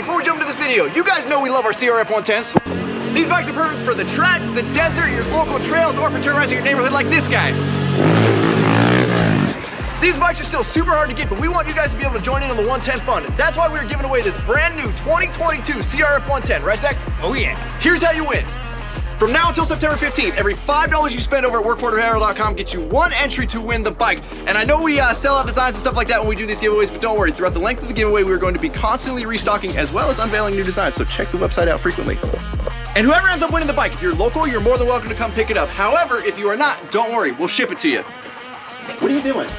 before we jump into this video, you guys know we love our CRF 110s. These bikes are perfect for the track, the desert, your local trails, or for terrorizing your neighborhood like this guy. These bikes are still super hard to get, but we want you guys to be able to join in on the 110 fun. That's why we're giving away this brand new 2022 CRF 110, right, Zach? Oh yeah. Here's how you win. From now until September 15th, every $5 you spend over at workforapparel.com gets you one entry to win the bike. And I know we sell out designs and stuff like that when we do these giveaways, but don't worry, throughout the length of the giveaway, we're going to be constantly restocking as well as unveiling new designs, so check the website out frequently. And whoever ends up winning the bike, if you're local, you're more than welcome to come pick it up. However, if you are not, don't worry, we'll ship it to you. What are you doing?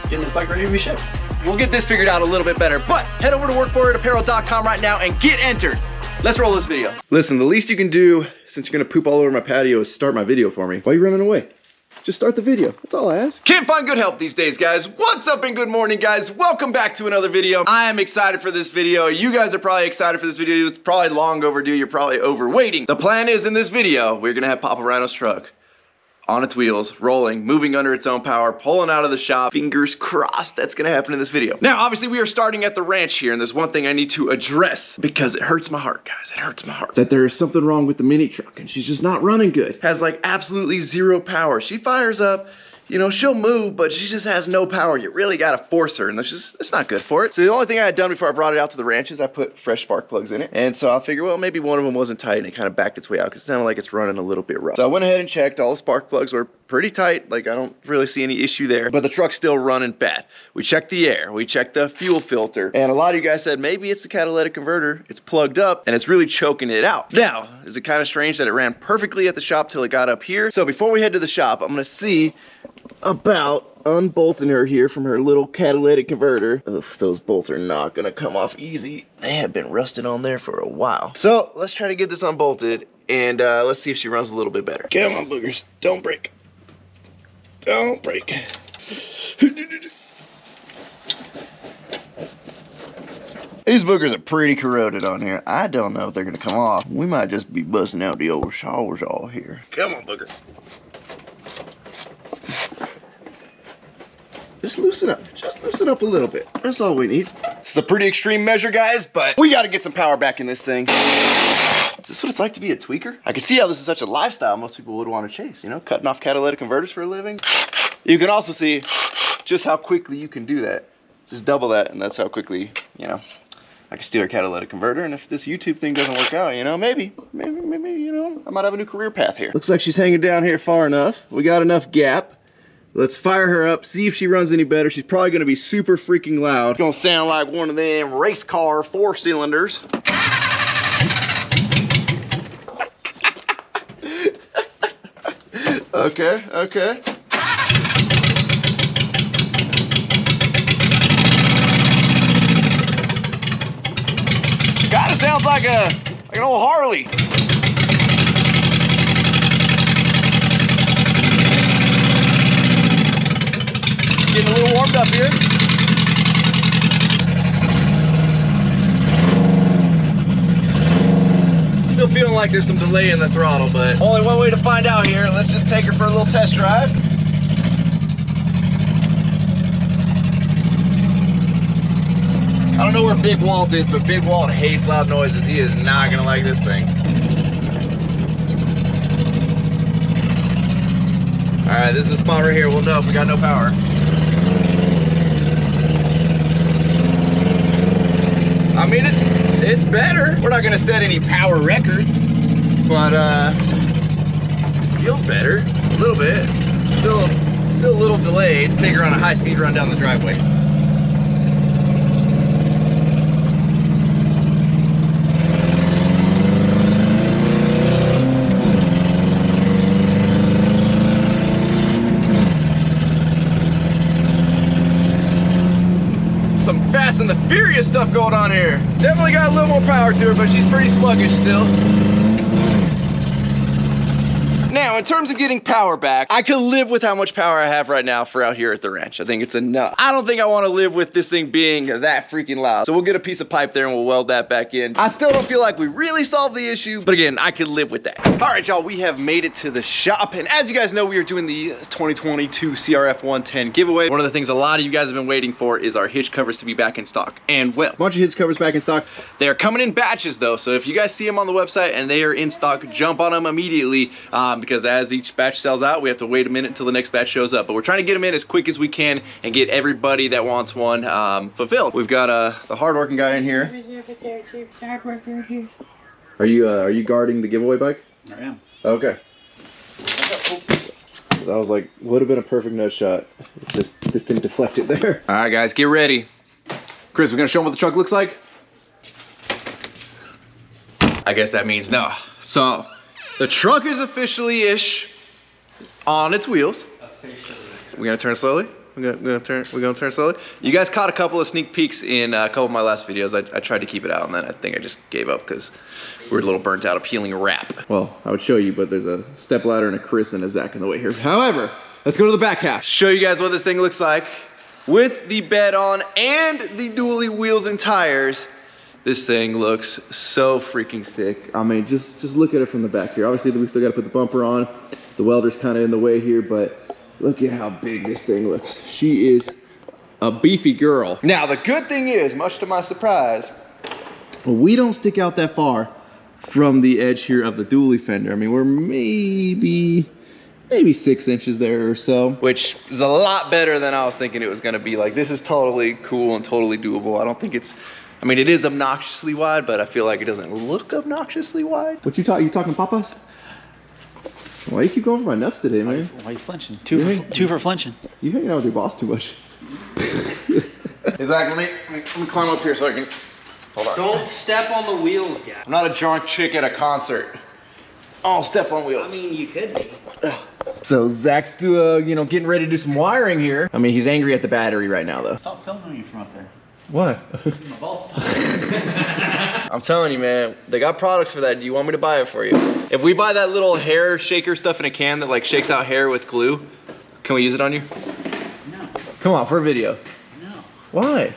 Getting this bike ready to be shipped. We'll get this figured out a little bit better, but head over to workforapparel.com right now and get entered. Let's roll this video. Listen, the least you can do, since you're gonna poop all over my patio, is start my video for me. Why are you running away? Just start the video, that's all I ask. Can't find good help these days, guys. What's up and good morning, guys? Welcome back to another video. I am excited for this video. You guys are probably excited for this video. It's probably long overdue. You're probably overwaiting. The plan is in this video, we're gonna have Papa Rhino's truck on its wheels, rolling, moving under its own power, pulling out of the shop. Fingers crossed that's gonna happen in this video. Now, obviously we are starting at the ranch here, and there's one thing I need to address because it hurts my heart, guys. It hurts my heart. That there is something wrong with the mini truck and she's just not running good. Has like absolutely zero power. She fires up, you know, she'll move, but she just has no power. You really gotta force her, and it's not good for it. So the only thing I had done before I brought it out to the ranch is I put fresh spark plugs in it. And so I figured, well, maybe one of them wasn't tight and it kind of backed its way out because it sounded like it's running a little bit rough. So I went ahead and checked. All the spark plugs were pretty tight. Like, I don't really see any issue there, but the truck's still running bad. We checked the air, we checked the fuel filter, and a lot of you guys said maybe it's the catalytic converter. It's plugged up and it's really choking it out. Now, is it kind of strange that it ran perfectly at the shop till it got up here? So before we head to the shop, I'm gonna see about unbolting her here from her little catalytic converter. Oof, those bolts are not gonna come off easy. They have been rusted on there for a while. So let's try to get this unbolted, and let's see if she runs a little bit better. Come on, boogers, don't break. Don't break. These boogers are pretty corroded on here. I don't know if they're gonna come off. We might just be busting out the old sawzall here. Come on, booger. Just loosen up a little bit. That's all we need. It's a pretty extreme measure, guys, but we gotta get some power back in this thing. Is this what it's like to be a tweaker? I can see how this is such a lifestyle most people would want to chase, you know, cutting off catalytic converters for a living. You can also see just how quickly you can do that. Just double that, and that's how quickly, you know, I can steal a catalytic converter. And if this YouTube thing doesn't work out, you know, maybe, you know, I might have a new career path here. Looks like she's hanging down here far enough. We got enough gap. Let's fire her up, see if she runs any better. She's probably gonna be super freaking loud. It's gonna sound like one of them race car 4-cylinders. Okay, okay. Kinda sounds like an old Harley. Getting a little warmed up here. Still feeling like there's some delay in the throttle, but only one way to find out here. Let's just take her for a little test drive. I don't know where Big Walt is, but Big Walt hates loud noises. He is not gonna like this thing. All right, this is the spot right here. We'll know if we got no power. I mean, it's better. We're not gonna set any power records, but feels better, a little bit. Still a little delayed. Take her on a high-speed run down the driveway. Some Fast and the Furious stuff going on here. Definitely got a little more power to her, but she's pretty sluggish still. Now, in terms of getting power back, I could live with how much power I have right now for out here at the ranch. I think it's enough. I don't think I want to live with this thing being that freaking loud. So we'll get a piece of pipe there and we'll weld that back in. I still don't feel like we really solved the issue, but again, I could live with that. All right, y'all, we have made it to the shop. And as you guys know, we are doing the 2022 CRF 110 giveaway. One of the things a lot of you guys have been waiting for is our hitch covers to be back in stock. And well, a bunch of hitch covers back in stock. They are coming in batches though. So if you guys see them on the website and they are in stock, jump on them immediately because as each batch sells out, we have to wait a minute until the next batch shows up. But we're trying to get them in as quick as we can and get everybody that wants one fulfilled. We've got the hardworking guy in here. Are you guarding the giveaway bike? I am. Okay. I was like, would have been a perfect nut shot if this didn't deflect it there. All right, guys, get ready. Chris, we're gonna show them what the truck looks like. I guess that means no. So, the truck is officially-ish on its wheels. Officially. We're gonna turn slowly. We're gonna turn slowly. You guys caught a couple of sneak peeks in a couple of my last videos. I tried to keep it out, and then I think I just gave up because we were a little burnt out of peeling wrap. Well, I would show you, but there's a step ladder and a Chris and a Zach in the way here. However, let's go to the back half. Show you guys what this thing looks like with the bed on and the dually wheels and tires. This thing looks so freaking sick. I mean, just look at it from the back here. Obviously, we still got to put the bumper on. The welder's kind of in the way here, but look at how big this thing looks. She is a beefy girl. Now, the good thing is, much to my surprise, we don't stick out that far from the edge here of the dually fender. I mean, we're maybe 6 inches there or so, which is a lot better than I was thinking it was gonna be. Like, this is totally cool and totally doable. I don't think it's, I mean, it is obnoxiously wide, but I feel like it doesn't look obnoxiously wide. What you talking papas? Why you keep going for my nuts today, man? Why you flinching? Two for flinching. You hanging out with your boss too much. Exactly. Let me climb up here so I can. Hold on. Don't step on the wheels, guys. I'm not a drunk chick at a concert. Oh, step on wheels. I mean, you could be. So Zach's getting ready to do some wiring here. I mean, he's angry at the battery right now, though. Stop filming me from up there. What? My balls. I'm telling you, man, they got products for that. Do you want me to buy it for you? If we buy that little hair shaker stuff in a can that like shakes out hair with glue, can we use it on you? No. Come on, for a video. No. Why?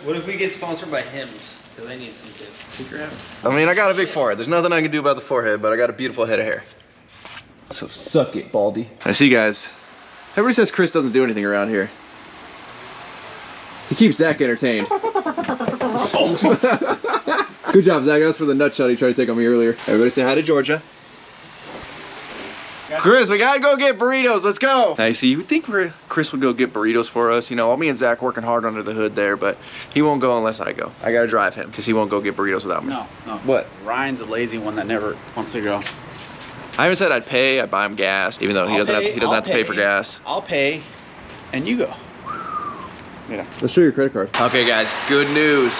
What if we get sponsored by Hims? Because I need some too. Figure out. I mean, I got a big forehead. There's nothing I can do about the forehead, but I got a beautiful head of hair. So suck it, Baldy. I see, guys. Everybody says Chris doesn't do anything around here. He keeps Zach entertained. Good job, Zach. That was for the nut shot he tried to take on me earlier. Everybody say hi to Georgia. Chris, we gotta go get burritos. Let's go. Now, you see, you would think Chris would go get burritos for us. You know, all me and Zach working hard under the hood there, but he won't go unless I go. I gotta drive him because he won't go get burritos without me. No. What? Ryan's a lazy one that never wants to go. I haven't said I'd pay. I'd buy him gas, even though he doesn't have to pay for gas. I'll pay, and you go. Yeah. Let's show your credit card. Okay, guys, good news.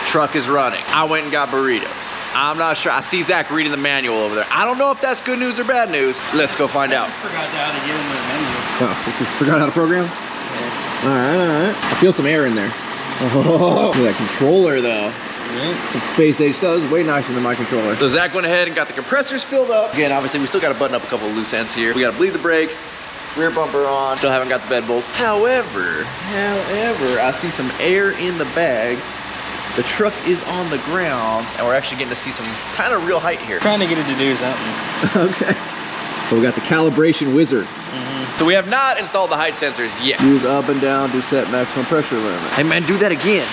Truck is running. I went and got burritos. I'm not sure. I see Zach reading the manual over there. I don't know if that's good news or bad news. Let's go find out. I forgot how to get in the menu. Oh, you just forgot how to program? Yeah. All right. I feel some air in there. Oh, look at that controller though. Some space age stuff. This is way nicer than my controller. So Zach went ahead and got the compressors filled up. Again, obviously we still got to button up a couple of loose ends here. We got to bleed the brakes. Rear bumper on. Still haven't got the bed bolts. However, I see some air in the bags. The truck is on the ground, and we're actually getting to see some kind of real height here. Trying to get it to do something. Okay. So we got the calibration wizard. So we have not installed the height sensors yet. Use up and down to set maximum pressure limit. Hey man, do that again.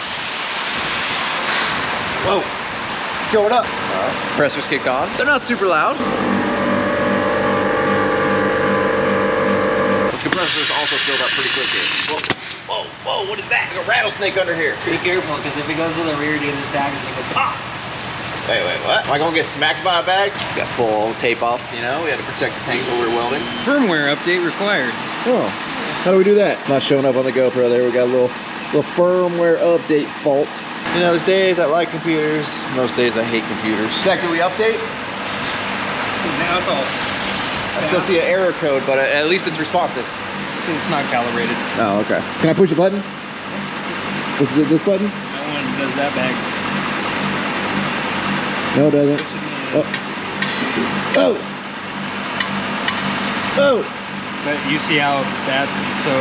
Whoa. It's going up. Pressure's kicked on. They're not super loud. This compressor is also filled up pretty quick here. Whoa, what is that? There's a rattlesnake under here. Be careful, because if it goes to the rear, you get this bag and it goes pop. Wait, what? Am I gonna get smacked by a bag? Got to pull all the tape off, you know? We had to protect the tank while we were welding. Firmware update required. Oh, how do we do that? Not showing up on the GoPro there. We got a little firmware update fault. You know, there's days I like computers, most days I hate computers. Zach, do we update? Now it's all. I still see an error code, but at least it's responsive. It's not calibrated. Oh, okay. Can I push a button? This button? That one does that bag. No, it doesn't. Oh. Oh! But you see how that's so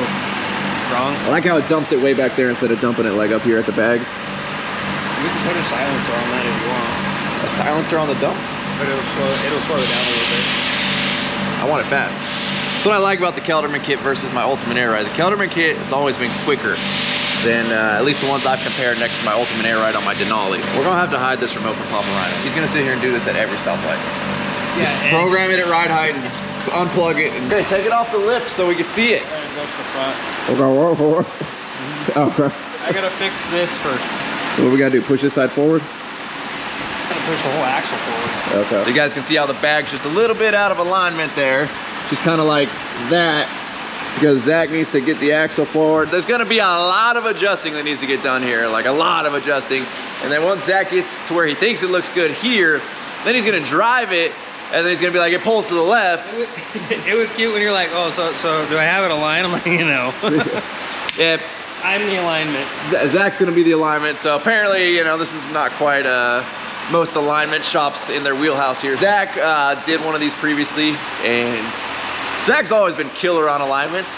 wrong? I like how it dumps it way back there instead of dumping it like up here at the bags. You can put a silencer on that if you want. A silencer on the dump? But it'll slow it down a little bit. I want it fast. That's what I like about the Kelderman kit versus my Ultimate Air Ride. The Kelderman kit, it's always been quicker than at least the ones I've compared next to my Ultimate Air Ride on my Denali. We're gonna have to hide this remote from Papa Rhino. He's gonna sit here and do this at every stoplight. Yeah. Program it at ride height and unplug it. And okay, take it off the lift so we can see it. Go to the front. Okay. I gotta fix this first. So what we gotta do, push this side forward? Gotta push the whole axle forward. Okay. So you guys can see how the bag's just a little bit out of alignment there. Just kind of like that, because Zach needs to get the axle forward. There's gonna be a lot of adjusting that needs to get done here, like a lot of adjusting. And then once Zach gets to where he thinks it looks good here, then he's gonna drive it, and then he's gonna be like, it pulls to the left. It was cute when you're like, oh, so do I have it aligned? I'm like, you know. Yeah. I'm the alignment. Zach's gonna be the alignment, so apparently, you know, this is not quite most alignment shops in their wheelhouse here. Zach did one of these previously, and Zach's always been killer on alignments.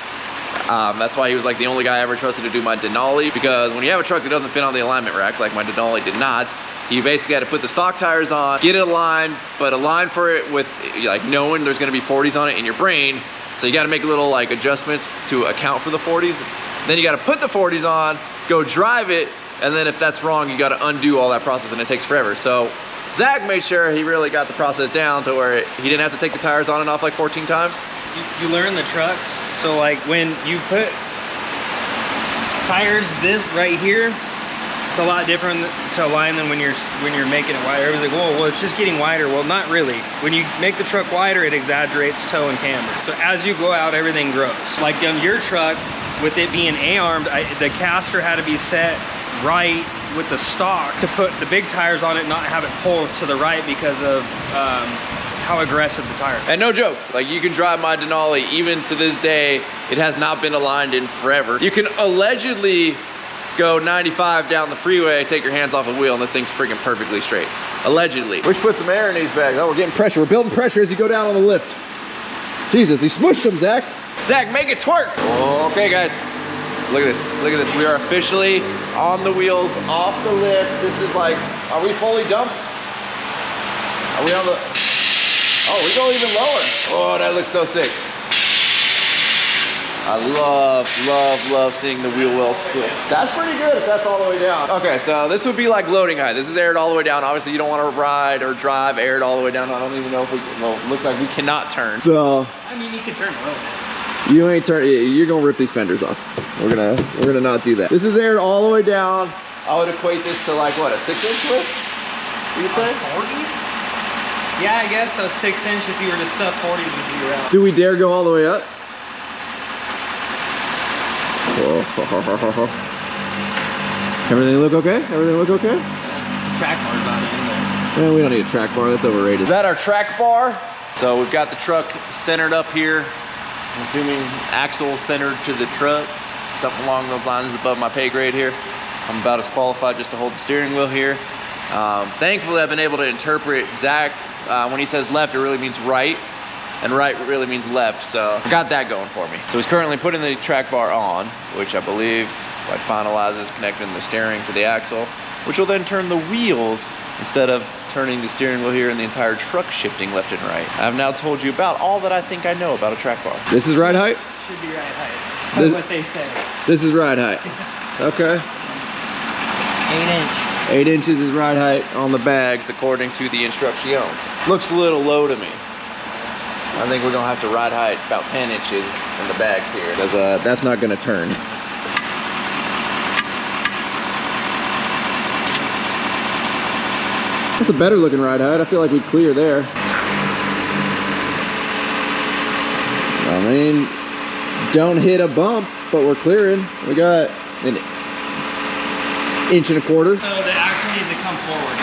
That's why he was like the only guy I ever trusted to do my Denali, because when you have a truck that doesn't fit on the alignment rack, like my Denali did not, you basically had to put the stock tires on, get it aligned, but align for it with like knowing there's gonna be 40s on it in your brain. So you gotta make little like adjustments to account for the 40s. Then you gotta put the 40s on, go drive it, and then if that's wrong, you gotta undo all that process, and it takes forever. So Zach made sure he really got the process down to where he didn't have to take the tires on and off like 14 times. You learn the trucks, so like when you put tires this right here, it's a lot different to align than when you're making it wider. Everybody's like, whoa, well, it's just getting wider. Well, not really. When you make the truck wider, it exaggerates toe and camber. So as you go out, everything grows. Like on your truck, with it being A-armed, the caster had to be set right with the stock to put the big tires on it, not have it pull to the right because of how aggressive the tire is. And no joke, like you can drive my Denali, even to this day, it has not been aligned in forever. You can allegedly go 95 down the freeway, take your hands off the wheel, and the thing's freaking perfectly straight. Allegedly. We should put some air in these bags. Oh, we're getting pressure. We're building pressure as you go down on the lift. Jesus, he smushed them, Zach. Zach, make it twerk. Okay, guys. Look at this. Look at this. We are officially on the wheels, off the lift. This is like, are we fully dumped? Are we on the... Oh, we go even lower. Oh, that looks so sick. I love seeing the wheel wells. That's pretty good if that's all the way down. Okay, so this would be like loading height. This is aired all the way down. Obviously, you don't want to ride or drive aired all the way down. I don't even know if we can, well, it looks like we cannot turn. So, I mean, you can turn a little bit. You ain't turn, you're gonna rip these fenders off. We're gonna not do that. This is aired all the way down. I would equate this to like what, a 6-inch lift? You could say? 40s? Yeah, I guess so. 6-inch if you were to stuff 40s would be around. Do we dare go all the way up? Everything look okay? Everything look okay? Track bar's not in there. Yeah, we don't need a track bar, that's overrated. Is that our track bar? So we've got the truck centered up here. I'm assuming axle centered to the truck. Something along those lines is above my pay grade here. I'm about as qualified just to hold the steering wheel here. Thankfully, I've been able to interpret Zach. When he says left, it really means right. And right really means left, so I got that going for me. So he's currently putting the track bar on, which I believe like finalizes connecting the steering to the axle, which will then turn the wheels instead of turning the steering wheel here and the entire truck shifting left and right. I've now told you about all that I think I know about a track bar. This is ride height? Should be ride height. That's what they say. This is ride height. Okay. 8 inch. 8 inches is ride height on the bags according to the instructions. Looks a little low to me. I think we're gonna have to ride height about 10 inches in the bags here. Because that's not gonna turn. That's a better looking ride height. I feel like we'd clear there. I mean, don't hit a bump, but we're clearing. We got an 1.25 inches. So the axle needs to come forward.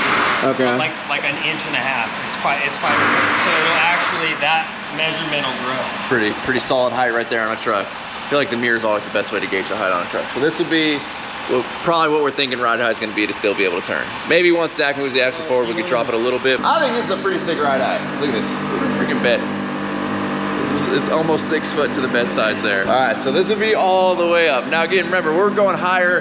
Okay. Like 1.5 inches. It's 5. So it'll actually, that measurement will grow. Pretty solid height right there on a truck. I feel like the mirror is always the best way to gauge the height on a truck. So this would be, well, probably what we're thinking ride height is going to be to still be able to turn. Maybe once Zach moves the axle forward, we could drop it a little bit. I think this is a pretty sick ride height. Look at this freaking bed. This is it's almost 6 foot to the bed sides there. All right, so this would be all the way up. Now again, remember, we're going higher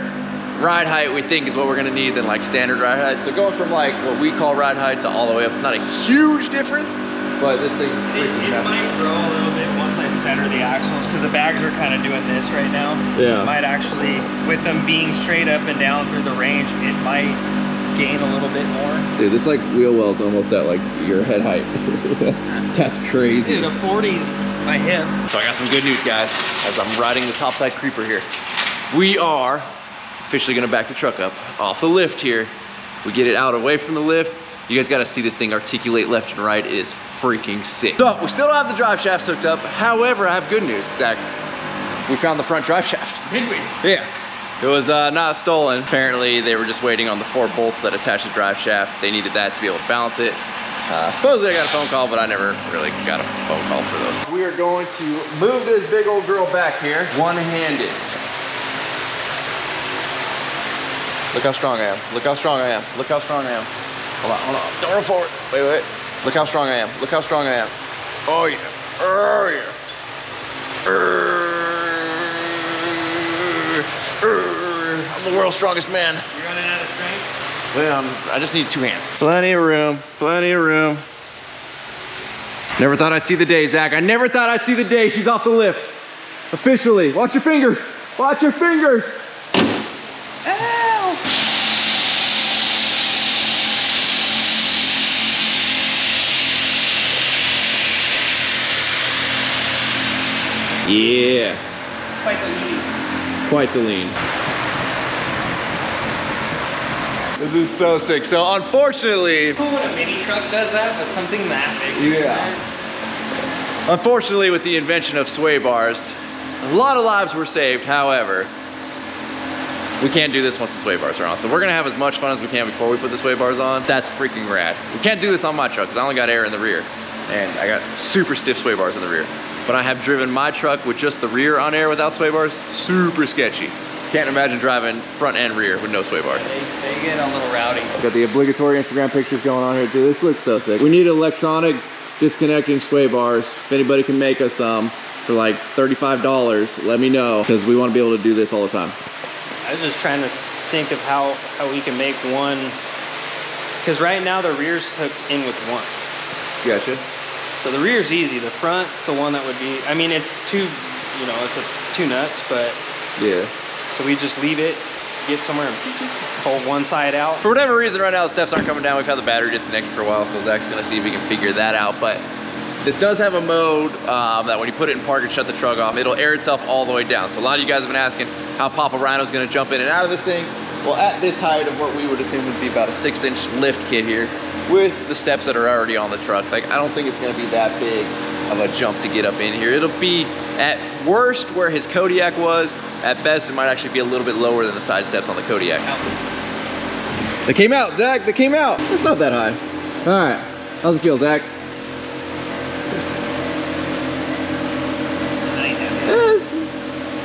ride height we think is what we're gonna need than like standard ride height. So going from like what we call ride height to all the way up, it's not a huge difference, but this thing's It might grow a little bit once I center the axles, because the bags are kind of doing this right now. Yeah. It might actually, with them being straight up and down through the range, it might gain a little bit more. Dude, this like wheel well's almost at like your head height. That's crazy. Dude, a 40's my hip. So I got some good news, guys, as I'm riding the topside creeper here. We are officially gonna back the truck up off the lift here. We get it out away from the lift. You guys gotta see this thing articulate left and right. It is freaking sick. So we still don't have the drive shaft hooked up. However, I have good news, Zach. We found the front drive shaft. Did we? Yeah. It was not stolen. Apparently, they were just waiting on the 4 bolts that attach the drive shaft. They needed that to be able to balance it. Supposedly I got a phone call, but I never really got a phone call for those. We are going to move this big old girl back here, one-handed. Look how strong I am. Look how strong I am. Look how strong I am. Hold on, hold on. Don't roll forward. Wait, wait. Look how strong I am. Look how strong I am. Oh yeah. Oh yeah. I'm the world's strongest man. You're running out of strength? Well, I just need 2 hands. Plenty of room, plenty of room. Never thought I'd see the day, Zach. I never thought I'd see the day she's off the lift. Officially. Watch your fingers. Watch your fingers. Ow! Yeah. Quite the lead. Quite the lean. This is so sick. So unfortunately, Cool when a mini truck does that, but something that big. yeah. Unfortunately, with the invention of sway bars, a lot of lives were saved. However, we can't do this once the sway bars are on. So we're gonna have as much fun as we can before we put the sway bars on. That's freaking rad. We can't do this on my truck because I only got air in the rear. And I got super stiff sway bars in the rear. But I have driven my truck with just the rear on air without sway bars. Super sketchy. Can't imagine driving front and rear with no sway bars. They get a little rowdy. Got the obligatory Instagram pictures going on here too. This looks so sick. We need electronic disconnecting sway bars. If anybody can make us some for like $35, let me know, because we want to be able to do this all the time. I was just trying to think of how we can make one, because right now the rear's hooked in with one. Gotcha. So the rear's easy. The front's the one that would be, I mean, it's two, you know, it's 2 nuts, but Yeah. so we just leave it, get somewhere and pull one side out. For whatever reason, right now the steps aren't coming down. We've had the battery disconnected for a while, so Zach's gonna see if we can figure that out. But this does have a mode that when you put it in park and shut the truck off, it'll air itself all the way down. So a lot of you guys have been asking how Papa Rhino's gonna jump in and out of this thing. Well, at this height of what we would assume would be about a 6-inch lift kit here, with the steps that are already on the truck, like I don't think it's gonna be that big of a jump to get up in here. It'll be at worst where his Kodiak was. At best, it might actually be a little bit lower than the side steps on the Kodiak. They came out, Zach. They came out. It's not that high. All right. How's it feel, Zach?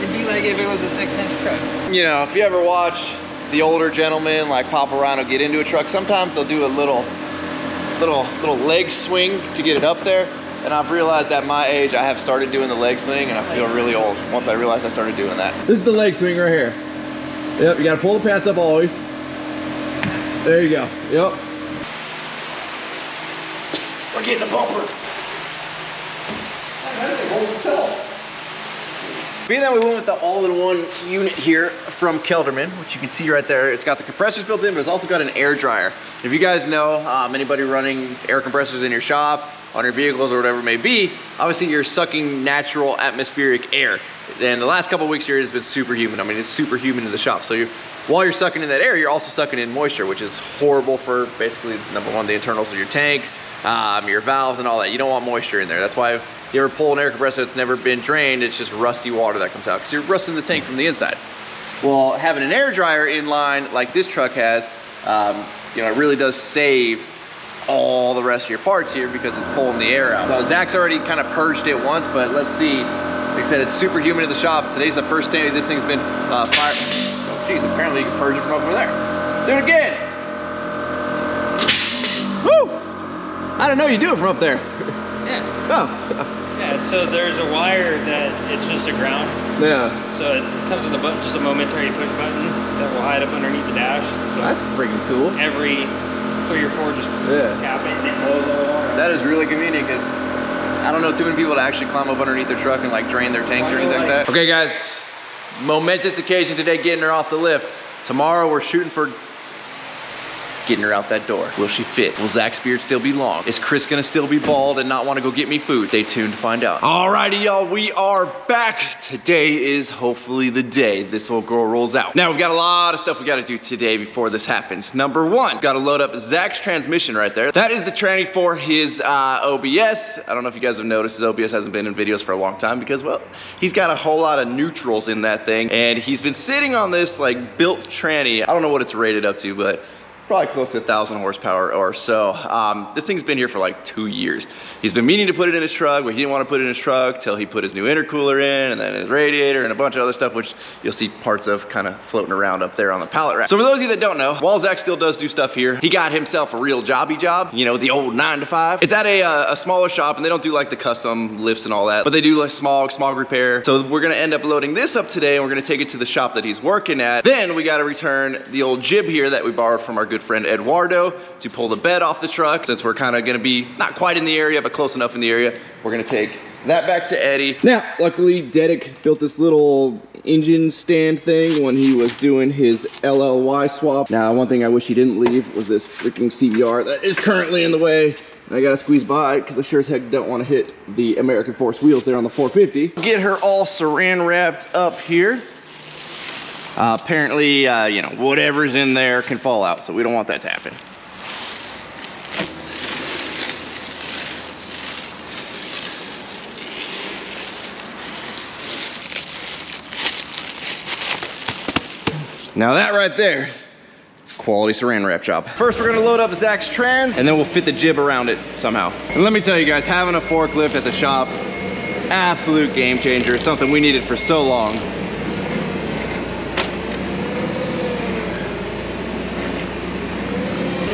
It'd be like if it was a 6-inch truck. You know, if you ever watch the older gentlemen like Papa Rhino get into a truck, sometimes they'll do a little leg swing to get it up there. And I've realized at my age, I have started doing the leg swing and I feel really old once I realized I started doing that. This is the leg swing right here. Yep, you gotta pull the pants up always. There you go, yep. We're getting a bumper. Being that we went with the all-in-one unit here from Kelderman, which you can see right there, it's got the compressors built in, but it's also got an air dryer. If you guys know, anybody running air compressors in your shop, on your vehicles or whatever it may be, obviously you're sucking natural atmospheric air. And the last couple of weeks here it's been super humid. I mean, it's super humid in the shop. So while you're sucking in that air, you're also sucking in moisture, which is horrible for basically, number one, the internals of your tank, your valves and all that. You don't want moisture in there. That's why if you ever pull an air compressor that's never been drained, it's just rusty water that comes out because you're rusting the tank from the inside. Well, having an air dryer in line like this truck has, you know, it really does save all the rest of your parts here because it's pulling the air out. So Zach's already kind of purged it once, but let's see. Like I said, it's super humid in the shop. Today's the first day this thing's been fired. Oh, geez, apparently you can purge it from over there. Do it again. Woo! I didn't know you do it from up there. Yeah. Oh. Yeah, Yeah, so there's a wire that it's just a ground. Yeah. So it comes with a button, just a momentary push button that will hide up underneath the dash. So That's freaking cool. every 3 or 4 just tap it and it blows all over. That is really convenient because I don't know too many people to actually climb up underneath their truck and like drain their tanks or anything like that. Okay guys, momentous occasion today, getting her off the lift. Tomorrow we're shooting for getting her out that door. Will she fit? Will Zach's beard still be long? Is Chris gonna still be bald and not want to go get me food? Stay tuned to find out. Alrighty y'all, we are back. Today is hopefully the day this old girl rolls out. Now we've got a lot of stuff we gotta do today before this happens. Number one, gotta load up Zach's transmission right there. That is the tranny for his OBS. I don't know if you guys have noticed, his OBS hasn't been in videos for a long time because, well, he's got a whole lot of neutrals in that thing and he's been sitting on this like built tranny. I don't know what it's rated up to, but probably close to 1,000 horsepower or so. This thing's been here for like 2 years. He's been meaning to put it in his truck, but he didn't want to put it in his truck till he put his new intercooler in and then his radiator and a bunch of other stuff, which you'll see parts of kind of floating around up there on the pallet rack. So for those of you that don't know, while Zach still does do stuff here, he got himself a real jobby job, you know, the old 9 to 5. It's at a smaller shop and they don't do like the custom lifts and all that, but they do like small repair. So we're gonna end up loading this up today and we're gonna take it to the shop that he's working at. Then we gotta return the old jib here that we borrowed from our good friend Eduardo to pull the bed off the truck. Since we're kind of gonna be not quite in the area, but close enough in the area, we're gonna take that back to Eddie. Now, luckily, Dedic built this little engine stand thing when he was doing his LLY swap. Now, one thing I wish he didn't leave was this freaking CBR that is currently in the way. And I gotta squeeze by because I sure as heck don't want to hit the American Force wheels there on the 450. Get her all saran wrapped up here. Apparently, you know, whatever's in there can fall out, so we don't want that to happen. Now that right there is quality saran wrap job. First, we're gonna load up Zach's trans, and then we'll fit the jib around it somehow. And let me tell you guys, having a forklift at the shop, absolute game changer. Something we needed for so long.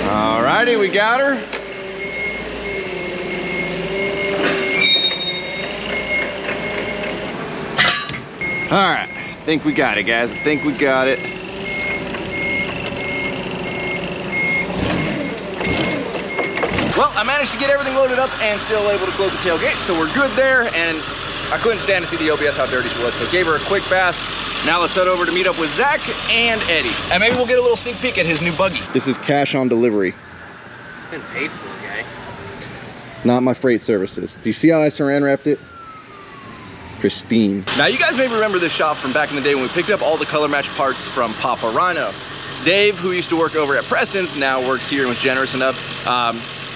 Alrighty, we got her. All right, I think we got it, guys. I think we got it. Well, I managed to get everything loaded up and still able to close the tailgate, so we're good there, and I couldn't stand to see the OBS how dirty she was, so gave her a quick bath. Now let's head over to meet up with Zach and Eddie. And maybe we'll get a little sneak peek at his new buggy. This is cash on delivery. It's been paid for, guy. Not my freight services. Do you see how I saran wrapped it? Pristine. Now you guys may remember this shop from back in the day when we picked up all the color match parts from Papa Rhino. Dave, who used to work over at Preston's, now works here and was generous enough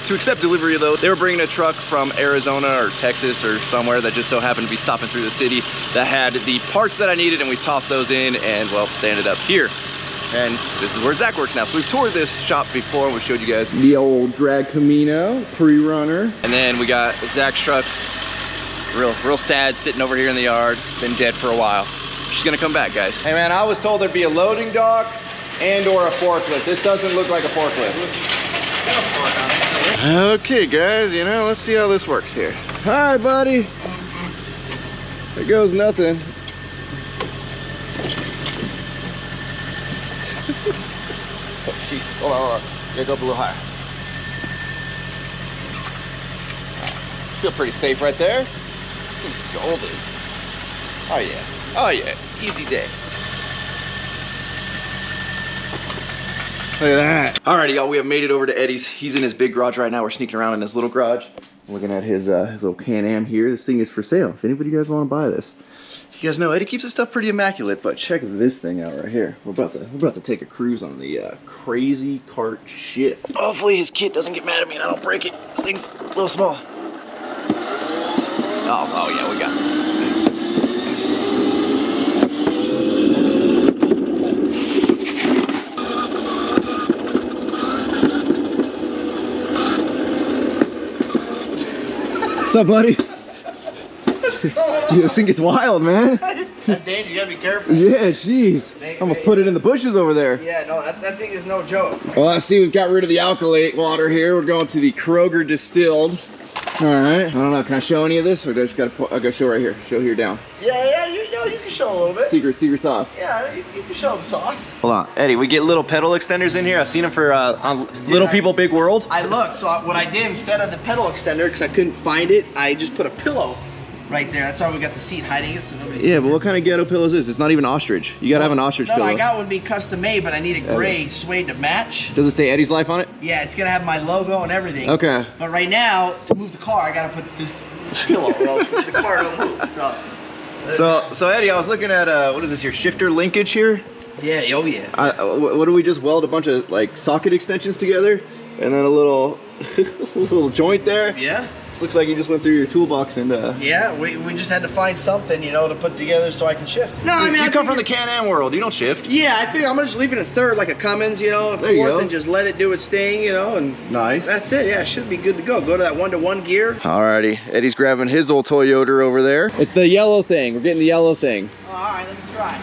to accept delivery of those. They were bringing a truck from Arizona or Texas or somewhere that just so happened to be stopping through the city that had the parts that I needed, and we tossed those in, and well, they ended up here. And this is where Zach works now. So we've toured this shop before and we showed you guys the old drag Camino pre-runner. And then we got Zach's truck, real sad, sitting over here in the yard, been dead for a while. She's gonna come back, guys. Hey man, I was told there'd be a loading dock and or a forklift. This doesn't look like a forklift. Okay guys, you know, let's see how this works here. Hi buddy. There goes nothing. Oh jeez, hold on. Gotta go up a little higher. Feel pretty safe right there. Thing's golden. Oh yeah, oh yeah, easy day. Look at that. Alrighty, y'all, we have made it over to Eddie's. He's in his big garage right now. We're sneaking around in his little garage. Looking at his little Can-Am here. This thing is for sale. If anybody guys want to buy this. You guys know Eddie keeps his stuff pretty immaculate, but check this thing out right here. We're about to take a cruise on the Crazy Cart Shift. Hopefully his kid doesn't get mad at me and I don't break it. This thing's a little small. Oh yeah, we got this. What's up, buddy? Dude, this thing gets wild, man. That danger, you gotta be careful. Yeah, jeez. Almost put it in the bushes over there. Yeah, no, that thing is no joke. Well, I see we've got rid of the alkylate water here. We're going to the Kroger distilled. All right. I don't know. Can I show any of this, or do I just gotta show right here? Show here down. Yeah, you can show a little bit. Secret sauce. Yeah, you can show the sauce. Hold on, Eddie. We get little pedal extenders in here. I've seen them for on Little People Big World. I looked. So what I did instead of the pedal extender, because I couldn't find it, I just put a pillow right there. That's why we got the seat hiding it, so nobody sees Yeah, but what kind of ghetto pillow is this? It's not even ostrich. You gotta have an ostrich pillow. No, I got one being custom made, but I need a gray suede to match. Does it say Eddie's Life on it? Yeah, it's gonna have my logo and everything. Okay. But right now, to move the car, I gotta put this pillow, or else the car don't move. So Eddie, I was looking at what is this here? Shifter linkage here. Yeah, oh yeah. What do we just weld a bunch of like socket extensions together, and then a little little joint there? Yeah. Looks like you just went through your toolbox and yeah, we just had to find something, you know, to put together so I can shift. No, I mean, you come from the Can-Am world, you don't shift. Yeah, I figure I'm gonna just leave it in third like a Cummins, you know, there you fourth, go. and just let it do its thing, you know, and nice. That's it. Yeah, it should be good to go. Go to that 1-to-1 gear. Alrighty, Eddie's grabbing his old Toyota over there. It's the yellow thing. We're getting the yellow thing. Oh, all right, let me try.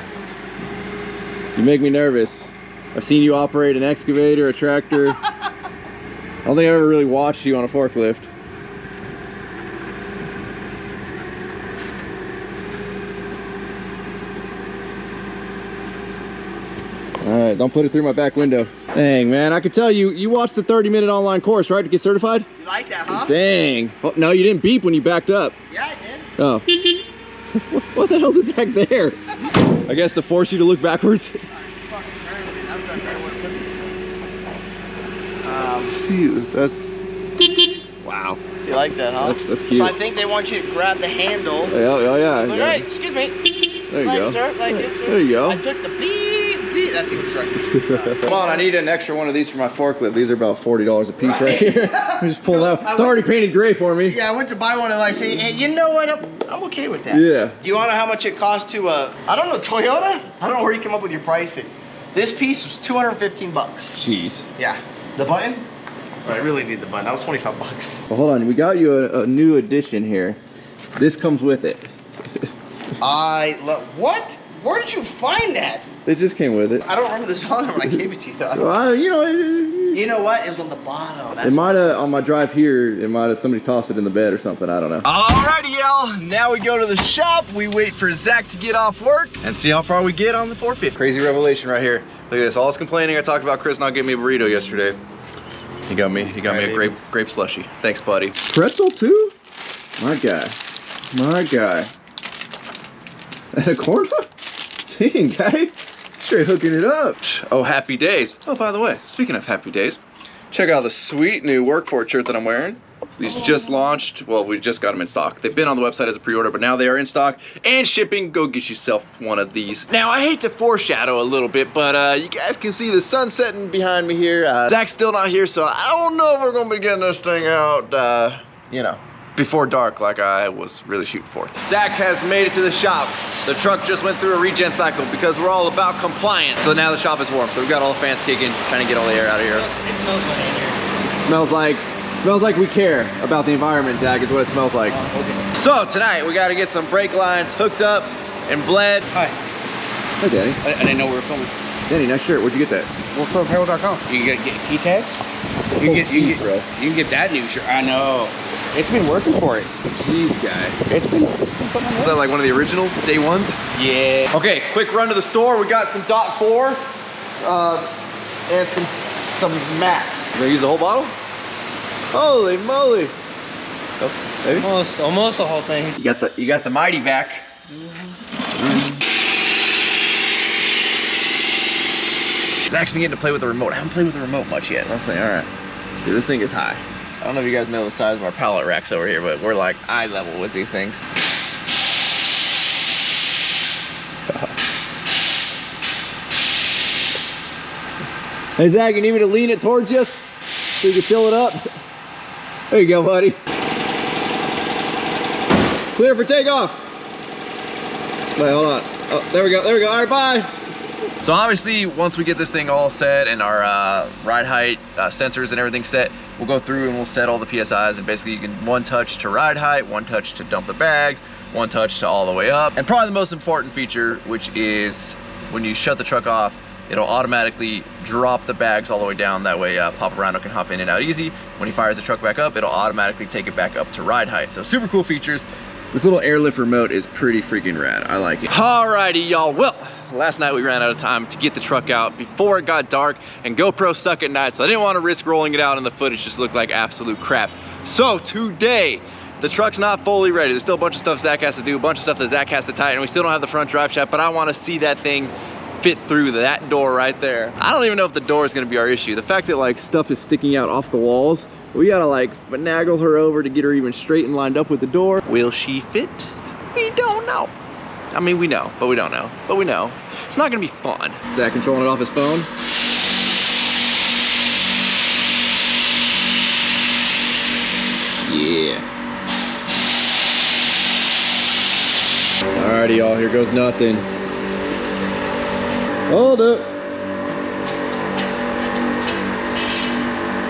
You make me nervous. I've seen you operate an excavator, a tractor. I don't think I've ever really watched you on a forklift. All right, don't put it through my back window. Dang, man, I could tell you watched the 30-minute online course, right, to get certified? You like that, huh? Dang. Oh, no, you didn't beep when you backed up. Yeah, I did. Oh. What the hell's it back there? I guess to force you to look backwards. Phew, that's... Wow. You like that, huh? That's cute. So I think they want you to grab the handle. Oh, yeah. Like, hey, excuse me. There you go. Sir, thank you, sir. There you go. I took the beep. That thing was right. Come on, I need an extra one of these for my forklift. These are about $40 a piece right here. Just pull out. It's already painted gray for me. Yeah, I went to buy one and I say, hey, you know what? I'm okay with that. Yeah. Do you want to know how much it cost to, I don't know, Toyota? I don't know where you came up with your pricing. This piece was 215 bucks. Jeez. Yeah. The button? I really need the button. That was 25 bucks. Well, hold on, we got you a new addition here. This comes with it. I love, what? Where did you find that? It just came with it. I don't remember this on when I gave it to you, though. Well, You know what? It was on the bottom. That's it might have, on my drive here, it might have somebody tossed it in the bed or something, I don't know. Alrighty, y'all. Now we go to the shop. We wait for Zach to get off work and see how far we get on the 450. Crazy revelation right here. Look at this, all this complaining I talked about Chris not getting me a burrito yesterday. He got me a grape slushy. Thanks, buddy. Pretzel too? My guy. And a corn dog? Dang, guy. Straight hooking it up. Oh, happy days. Oh, by the way, speaking of happy days, check out the sweet new Workforce shirt that I'm wearing. These just launched. Well, we just got them in stock. They've been on the website as a pre-order, but now they are in stock and shipping. Go get yourself one of these. Now, I hate to foreshadow a little bit, but you guys can see the sun setting behind me here. Zach's still not here, so I don't know if we're gonna be getting this thing out, you know, before dark like I was really shooting for. Zach has made it to the shop. The truck just went through a regen cycle because we're all about compliance. So now the shop is warm, so we've got all the fans kicking, trying to get all the air out of here. It smells good in here. Smells like we care about the environment, Zach, is what it smells like. Okay. So tonight we got to get some brake lines hooked up and bled. Hi. Hi, Danny. I didn't know we were filming. Danny, nice shirt. Where'd you get that? WorkForApparel.com. You can get key tags. You can get that new shirt. I know. It's been working for it. Jeez, guy. It's been something. Is that like one of the originals, day ones? Yeah. Okay, quick run to the store. We got some .4 and some Max. You gonna use the whole bottle? Holy moly! Oh, maybe? Almost the whole thing. You got the mighty vac. Zach's been getting to play with the remote. I haven't played with the remote much yet. I'll say, all right, dude, this thing is high. I don't know if you guys know the size of our pallet racks over here, but we're like eye level with these things. Hey Zach, you need me to lean it towards you so you can fill it up? There you go, buddy. Clear for takeoff. Wait, hold on. Oh, there we go, all right, bye. So obviously, once we get this thing all set and our ride height sensors and everything set, we'll go through and we'll set all the PSIs, and basically you can one touch to ride height, one touch to dump the bags, one touch to all the way up. And probably the most important feature, which is when you shut the truck off, it'll automatically drop the bags all the way down. That way Papa Rhino can hop in and out easy. When he fires the truck back up, it'll automatically take it back up to ride height. So super cool features. This little airlift remote is pretty freaking rad. I like it. Alrighty, y'all. Well, last night we ran out of time to get the truck out before it got dark, and GoPro suck at night, so I didn't want to risk rolling it out and the footage just looked like absolute crap. So today, the truck's not fully ready. There's still a bunch of stuff Zach has to do, a bunch of stuff that Zach has to tighten. We still don't have the front drive shaft, but I want to see that thing fit through that door right there. I don't even know if the door is going to be our issue. The fact that like stuff is sticking out off the walls, we gotta like finagle her over to get her even straight and lined up with the door. Will she fit? We don't know. I mean, we know, but we don't know. But we know. It's not gonna be fun. Zach controlling it off his phone. Yeah. Alrighty, y'all, here goes nothing. Hold up.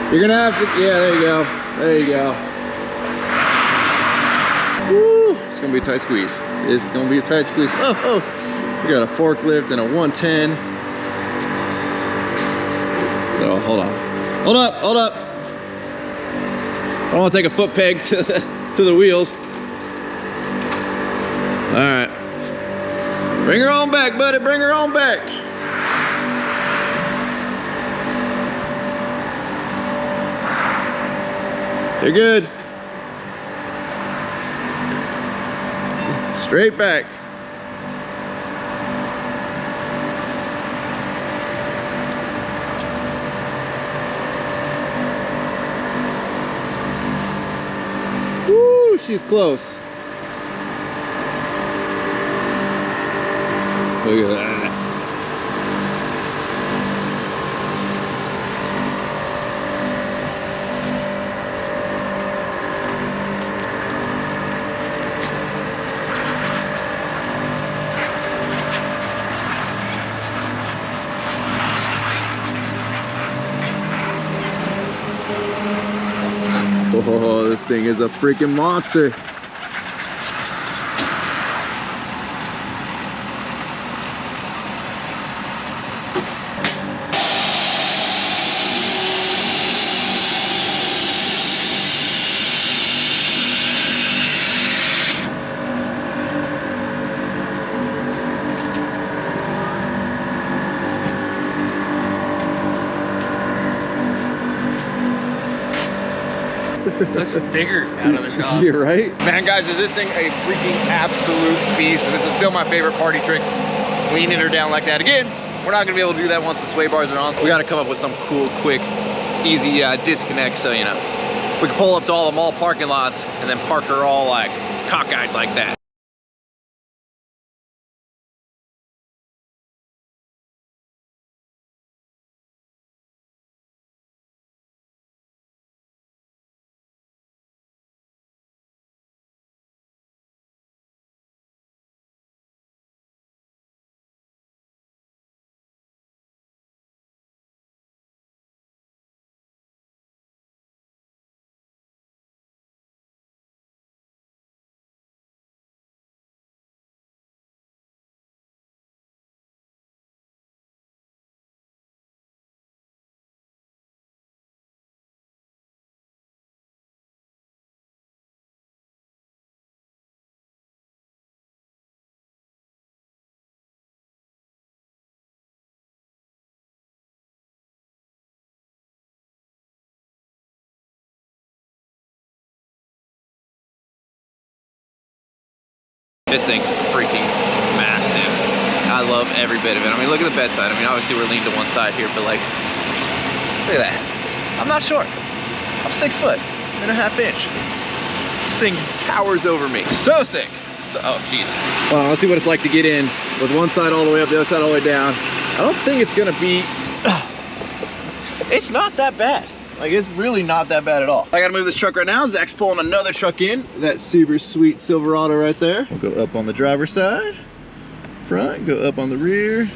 You're gonna have to, yeah, there you go. There you go. Woo, it's gonna be a tight squeeze. It's gonna be a tight squeeze. Oh, oh. We got a forklift and a 110. Oh, hold on. Hold up, hold up. I don't wanna take a foot peg to the wheels. All right. Bring her on back, buddy, bring her on back. You're good. Straight back. Woo, she's close. Look at that. Oh, this thing is a freaking monster. Looks bigger out of the shop. You're right. Man, guys, is this thing a freaking absolute beast? And this is still my favorite party trick, leaning her down like that. Again, we're not gonna be able to do that once the sway bars are on. We gotta come up with some cool, quick, easy disconnect, so you know, we can pull up to all the mall parking lots and then park her all like cockeyed like that. This thing's freaking massive. I love every bit of it. I mean, look at the bedside. I mean, obviously we're leaned to one side here, but like, look at that. I'm not short. I'm 6'1.5". This thing towers over me. So sick. So, oh, jeez. Well, let's see what it's like to get in with one side all the way up, the other side all the way down. I don't think it's gonna be, it's not that bad. Like, it's really not that bad at all. I gotta move this truck right now. Zach's pulling another truck in. That super sweet Silverado right there. We'll go up on the driver's side, front, go up on the rear.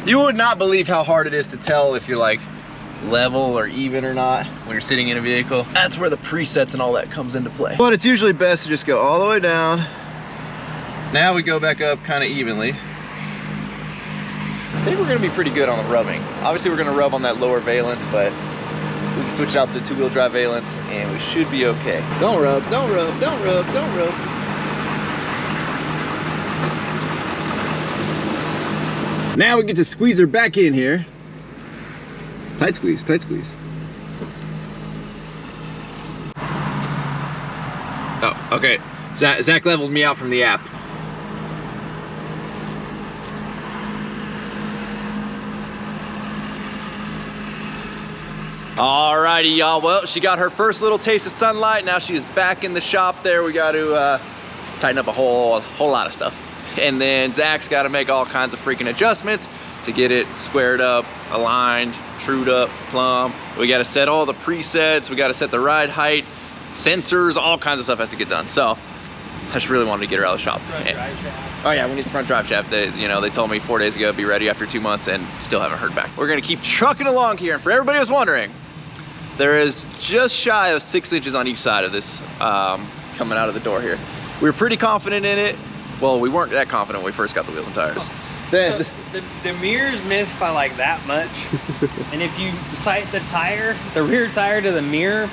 You would not believe how hard it is to tell if you're like level or even or not when you're sitting in a vehicle. That's where the presets and all that comes into play. But it's usually best to just go all the way down. Now we go back up kind of evenly. think we're gonna be pretty good on the rubbing. Obviously we're gonna rub on that lower valence, but we can switch out the 2-wheel drive valence and we should be okay. Don't rub, don't rub, don't rub, don't rub. Now we get to squeeze her back in here. Tight squeeze, tight squeeze. Oh, okay. Zach leveled me out from the app. Alrighty, y'all. Well, she got her first little taste of sunlight. Now she is back in the shop there. We got to tighten up a whole lot of stuff. And then Zach's got to make all kinds of freaking adjustments to get it squared up, aligned, trued up, plumb. We got to set all the presets. We got to set the ride height, sensors, all kinds of stuff has to get done. So I just really wanted to get her out of the shop. Front drive shaft. Oh yeah, we need the front drive shaft. They told me 4 days ago, be ready after 2 months, and still haven't heard back. We're gonna keep trucking along here. And for everybody who's wondering, there is just shy of 6 inches on each side of this coming out of the door here. We were pretty confident in it. Well, we weren't that confident when we first got the wheels and tires. So the mirrors miss by like that much. And if you sight the tire, the rear tire to the mirror,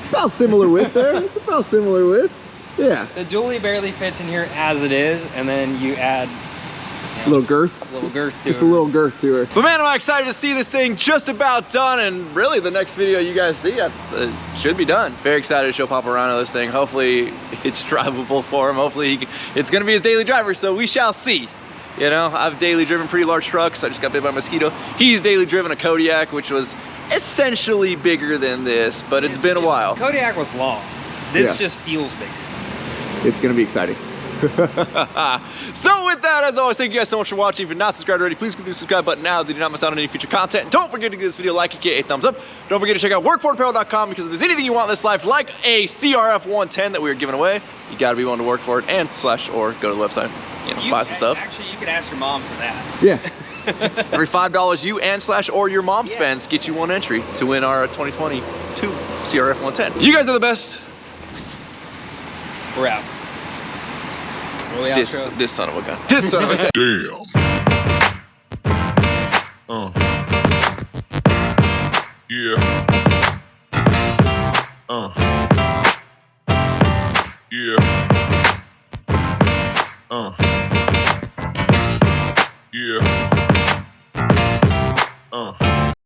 About similar width there. It's about similar width. Yeah. the dually barely fits in here as it is, and then you add A little girth. a little girth to Just it. a little girth to her. But man, am I excited to see this thing just about done, and really the next video you guys see should be done. Very excited to show Papa Rhino this thing. Hopefully it's drivable for him. Hopefully it's gonna be his daily driver, so we shall see. You know, I've daily driven pretty large trucks. I just got bit by a mosquito. He's daily driven a Kodiak, which was essentially bigger than this, but it's been a while. Kodiak was long. This Yeah. just feels bigger. It's gonna be exciting. So with that, as always, thank you guys so much for watching. If you're not subscribed already, please click the subscribe button now so you do not miss out on any future content. Don't forget to give this video a like and get a thumbs up. Don't forget to check out workforapparel.com, because if there's anything you want in this life, like a CRF 110 that we are giving away, you gotta be willing to work for it, and or go to the website, buy some stuff. Actually, you could ask your mom for that. Yeah. Every $5 you and or your mom spends get you one entry to win our 2022 CRF 110. You guys are the best. We're out. Roll the outro. This son of a gun. This son of a gun. Damn. Yeah. Yeah.